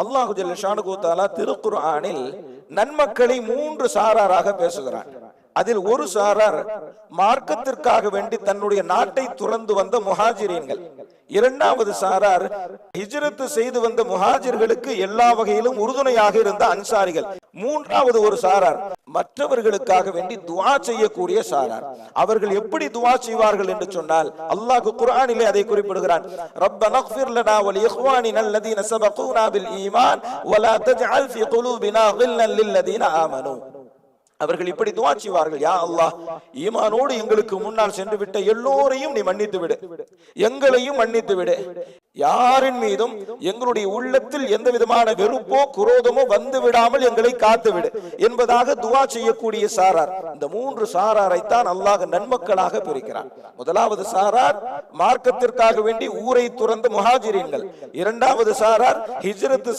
அல்லாஹு ஜல்ல ஷானுஹு தஆலா திருக்குர்ஆனில் நன்மக்களை 3 சாராராக பேசுகிறார். அதில் ஒரு சாரார் மார்க்கத்திற்காக வேண்டி தன்னுடைய நாட்டை துறந்து வந்த முஹாஜிரீன்கள், இரண்டாவது சாரார் ஹிஜ்ரத் செய்து வந்த முஹாஜிர்களுக்கு எல்லா வகையிலும் உறுதுணையாக இருந்த அன்சாரிகள், மூன்றாவது ஒரு சாரார் மற்றவர்களுக்காக வேண்டி துஆ செய்யக்கூடிய சாரார். அவர்கள் எப்படி துஆ செய்வார்கள் என்று சொன்னால் அல்லாஹ் குர்ஆனிலே அதை குறிப்பிடுகிறான். ரப்பனா இக்ஃபிர் லனா வ லிஇக்வானினா அல்லதீன சபகூனா பில் ஈமான் வ லா தஜ்அல் ஃபீ குலூபினா கில்லன் லில்லதீன ஆமனூ. அவர்கள் இப்படி துஆ செய்வார்கள், யா அல்லாஹ், ஈமானோடு எங்களுக்கு முன்னால் சென்று விட்ட எல்லோரையும் நீ மன்னித்து விடு, எங்களையும் மன்னித்து விடு, யாரின் மீதும் எங்களுடைய உள்ளத்தில் எந்த விதமான வெறுப்போ குரோதமோ வந்து விடாமல் எங்களை காத்து விடு என்பதாக துஆ செய்யக்கூடிய சாரார். இந்த 3 சாராரைத்தான் அல்லாஹ் நன்மக்களாக பிரிக்கிறான். முதலாவது சாரார் மார்க்கத்திற்காக வேண்டி ஊரை துறந்த முஹாஜிரீன்கள், இரண்டாவது சாரார் ஹிஜ்ரத்